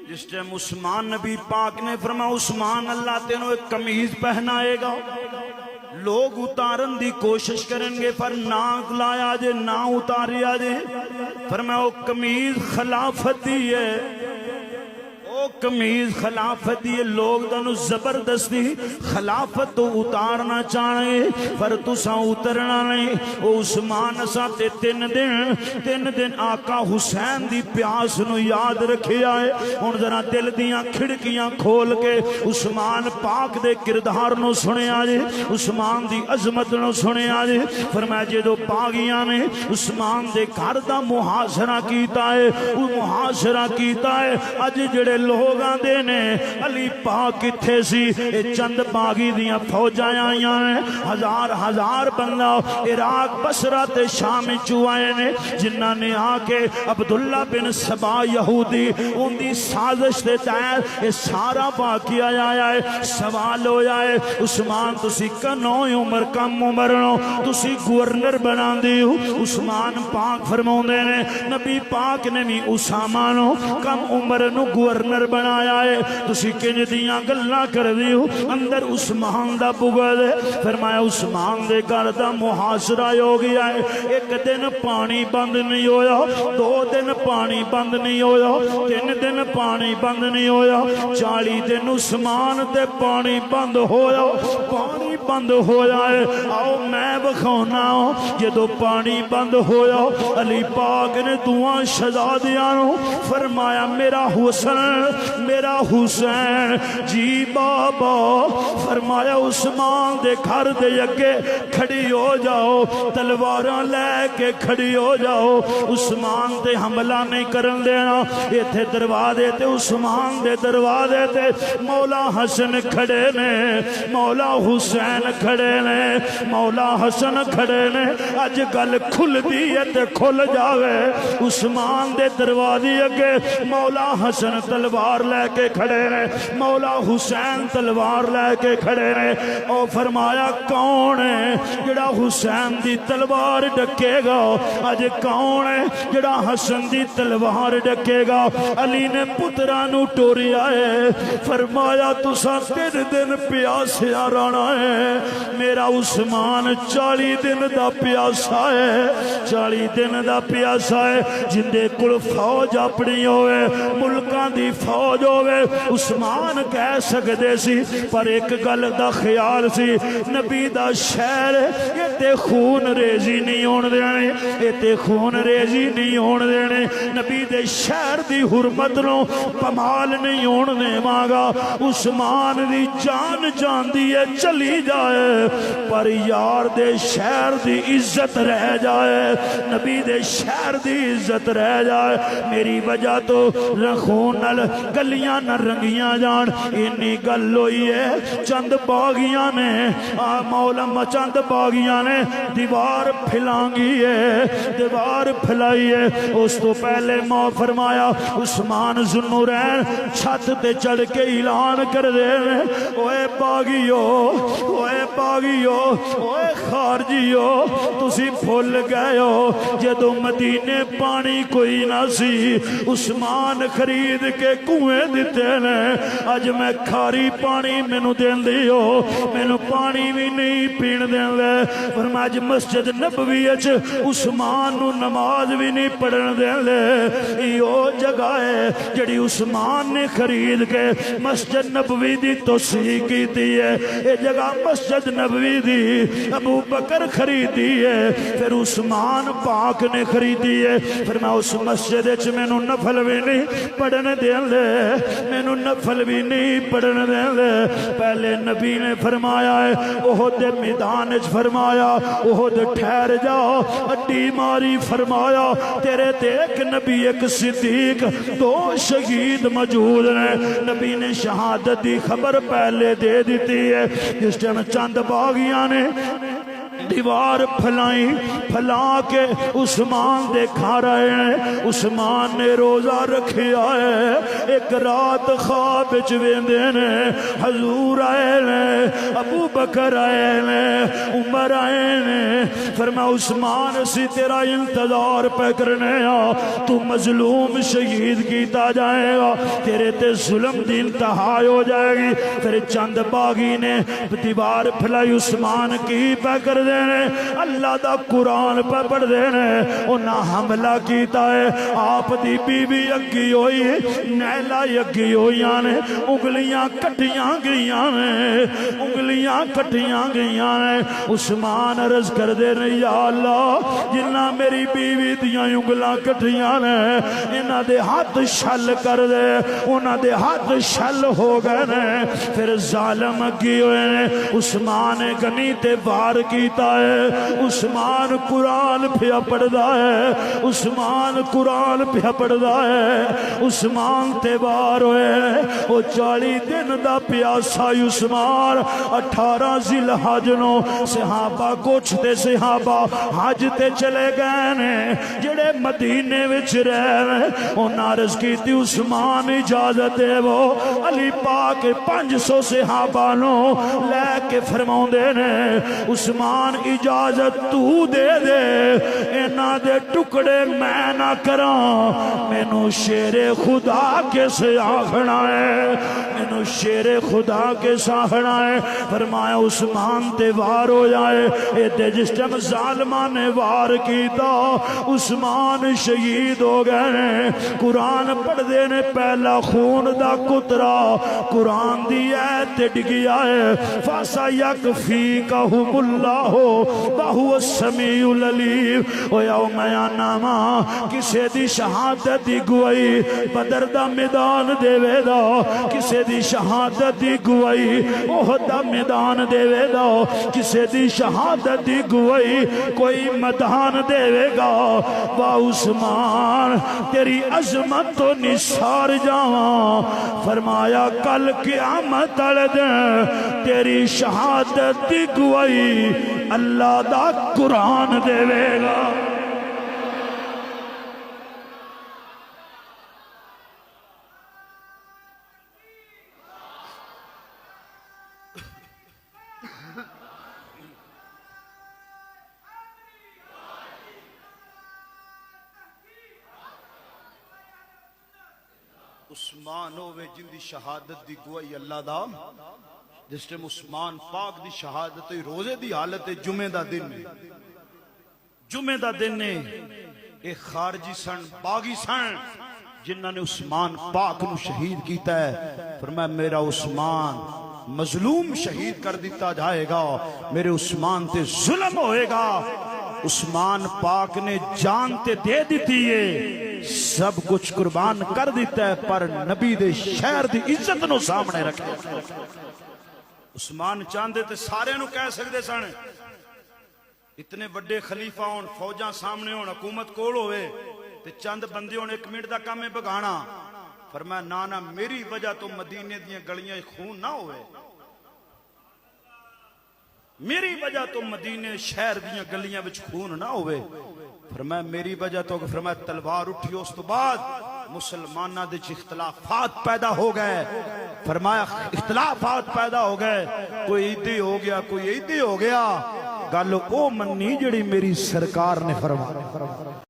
جس ٹائم عثمان نبی پاک نے فرمایا عثمان اللہ تینوں ایک قمیض پہنائے گا، لوگ اتارن دی کوشش کریں گے پر نہ لایا جے نہ اتاریا جے، فرمایا وہ قمیض خلافت دی ہے، وہ قمیض خلافت دی ہے، لوگ دنو زبردستی خلافت تو اتارنا چاہے پر تساں اترنا نہیں۔ وہ عثمان اسا تے تین دن آقا حسین دی پیاس نو یاد رکھے آئے، ان ذرا دل دیاں کھڑکیاں کھول کے عثمان پاک دے کردار نو سنے آجے، عثمان دی عظمت نو سنے آجے۔ فرمایا جدو باغیاں نے عثمان دے گھر دا محاصرہ کیتا ہے، وہ محاصرہ کیتا ہے، اج جڑے لوگاں دے نے علی پاک کتھے سی، اے چند باغی دیاں فوجاں آئیاں ہیں، ہزار بندہ عراق بصرہ تے شام چوائے نے، جنہاں نے آکے عبداللہ بن سبا یہودی ان دی سازش دے تحت یہ سارا باقی آیا ہے۔ سوال ہو جائے عثمان تسی کنویں عمر کم عمر نو تسی گورنر بنا دیو، عثمان پاک فرماؤندے نے نبی پاک نے بھی اسامہ نو کم عمر نو گورنر بنایا ہے، تسی کنج دیاں گلاں کر دیو، اندر عثمان دا بغض ہے۔ فرمایا عثمان دے گھر دا محاصرہ ہو گیا ہے، ایک دن پانی بند نہیں ہویا، 2 دن پانی بند نہیں ہویا، 3 دن پانی بند نہیں ہویا، 40 دن عثمان تے پانی بند ہویا، پانی بند ہویا ہے۔ آؤ میں بخونا ہوں جدو پانی بند ہویا علی پاک نے دعا شہزادیاں نو فرمایا میرا حسین جی بابا، فرمایا عثمان دے گھر دے اگے کھڑی ہو جاؤ، تلواراں لے کے کھڑی ہو جاؤ، عثمان تے حملہ نہیں کرن دینا۔ یہ تھے دروازے تے عثمان دے دروازے تے مولا حسن کھڑے نے، مولا حسین کھڑے نے، مولا حسن کھڑے نے، اج گل کھل دی ہے تے کھل جاوے۔ عثمان دے دروازے اگے مولا حسن تلوار لے کے کھڑے نے، مولا حسین تلوار لے کے کھڑے نے۔ او فرمایا کون ہے جڑا حسین دی تلوار ڈکے گا؟ اج کون ہے جڑا حسن دی تلوار ڈکے گا؟ علی نے پترانو ٹوریا ہے، فرمایا تساں 3 دن پیاسیا رہنا ہے، میرا عثمان 40 دن دا پیاسا ہے، 40 دن دا پیاسا ہے۔ جندے کل فوج اپنی ہوئے، ملکاں دی فوج ہوئے، عثمان کہہ سکدے سی، پر ایک گل دا خیال سی، نبی دا شہر یہ تے خون ریزی نہیں ہون دینے، یہ تے خون ریزی نہیں ہون دینے، نبی دے شہر دی حرمت نو پمال نہیں ہون دے مانگا۔ عثمان دی جان دی ہے چلی جائے پر یار دے شہر دی عزت رہ جائے، نبی دے شہر دی عزت رہ جائے۔ میری وجہ تو خون نال گلیاں نہ رنگیاں جان، انی گل ہوئی ہے چند باغیاں نے مولم چند باغیاں نے دیوار پھلانگی ہے، دیوار پھلائی ہے۔ اس تو پہلے ماں فرمایا عثمان ذوالنورین چھت تے چڑھ کے اعلان کر دے، اوے باغیو، اوے باغیو، اوے خارجیو، تسی بھول گئے ہو جدو مدینے پانی کوئی نہ سی، عثمان خرید کے کنویں دیتے نے، اج میں کھاری پانی مینو دین دیو، مینو پانی بھی نہیں پین دین دے، فرمایا اج مسجد نبوی اچ عثمان نو نماز بھی نہیں پڑھن دین دے۔ یہ جگہ ہے جڑی عثمان نے خرید کے مسجد نبوی دی توسیع کی دی ہے، یہ جگہ مسجد نبوی دی ابو بکر خریدی ہے، پھر عثمان پاک نے خریدی ہے۔ پھر میں اس مسجد اچ مینو نفل بھی نہیں پڑھن دین دے، مینو نفل بھی نہیں پڑھن دین دے۔ پہلے نبی نے فرمایا ہے احد میدان اچ فرمایا احد ٹھہر جاؤ، اڈی ماری فرمایا تیرے تے ایک نبی ایک صدیق 2 شہید موجود ہیں۔ نبی نے شہادت دی خبر پہلے دے دیتی ہے۔ جس ٹائم چند باغیاں نے دیوار پھلائی، پھلا کے عثمان دے کھا رہے ہیں، عثمان نے روزہ رکھیا ہے، ایک رات خواب وچ ویندے نے حضور آئے نے ابو بکر آئے نے عمر آئے نے فرمایا عثمان اسی تیرا انتظار پہ کرنے تو مظلوم شہید کیتا جائے گا تیرے تے ظلم دی انتہا ہو جائے گی پھر چند باغی نے دیوار پھلائی عثمان کی پہ کر دینے اللہ دا قرآن پہ پڑھ دینے انہاں حملہ کیتا ہے آپ دی بی بی اگی ہوئی نیلہ اگی ہوئی آنے انگلیاں کٹیاں گئیاں نے انگلیاں کٹیاں گئیاں نے عثمان عرض کر دینے یا اللہ جنہ میری بیوی دیاں انگلاں کٹیاں نے انہاں دے ہاتھ شل کر دے انہاں دے ہاتھ شل ہو گئے نے پھر ظالم اگی ہوئے نے عثمان گنی تے وار کیتا ہے عثمان قرآن پھیا پڑھدا ہے عثمان قرآن پھیا پڑھدا ہے عثمان تے وار ہوئے وہ 40 دن دا پیاسا عثمان 18 ذی الحج نو صحابہ کچھ تے صحابہ حج تے چلے گئے نے جڑے مدینے وچ رہے انہاں عرض کیتی عثمان اجازت ہے وہ علی پاک 500 صحابہ نو لے کے فرماؤں دے نے عثمان اجازت تو دے دے انہاں دے ٹکڑے میں نہ کراں مینوں شیر خدا کے سے آخنا ہے مینوں شیر خدا کے ساخنا ہے فرمایا عثمان تے وار ہو جائے اے تے جس ٹائم ظالمان نے وار کیتا عثمان شہید ہو گئے قرآن پڑھ دے نے پہلا خون دا قطرہ قرآن دی ایت ڈگیا ہے فَسَيَكْفِيكَهُمُ اللَّهُ وَهُوَ السَّمِيعُ الْعَلِيمُ او یوم یاناما کسے دی شہادت دی گواہی بدر دا میدان دے وے دا کسے دی شہادت دی گواہی احد دا میدان دے وے دا کسے دی شہادت دی گواہی کوئی میدان دے وے گا وا عثمان تیری عظمت تو نثار جاواں فرمایا کل قیامت والے دن تیری شہادت دی گواہی اللہ دا قرآن دے وے گا عثمان ہوئے جن دی شہادت دی گواہی اللہ دا جس ٹائم عثمان پاک دی شہادت روزے دی حالت جمعہ دا دن جمعہ دا دن نے ایک خارجی سن باغی سن جنہاں نے عثمان پاک نو شہید کیتا ہے فرمایا میرا عثمان مظلوم شہید کر دیتا جائے گا میرے عثمان تے ظلم ہوئے گا عثمان پاک نے جان تے دے دیتی ہے سب کچھ قربان کر دیتا ہے پر نبی دے شہر دی عزت نو سامنے رکھے عثمان چاندے تے سارے نو کہہ سکتے سن اتنے بڑے خلیفہ ہون فوجاں سامنے ہون حکومت کول ہوئے تے چند بندے ہون 1 منٹ دا کام ہے بگانا فرمایا نانا میری وجہ تو مدینے دیاں گلیاں خون نہ ہوئے میری وجہ تو مدینے شہر دیاں گلیاں وچ خون نہ ہوئے فرمایا میری وجہ تو فرمایا تلوار اٹھی اس تو بعد مسلمانہ دے اختلافات پیدا ہو گئے فرمایا اختلافات پیدا ہو گئے کوئی ایدی ہو گیا کوئی ایدی ہو گیا گل او منی جڑی میری سرکار نے فرمایا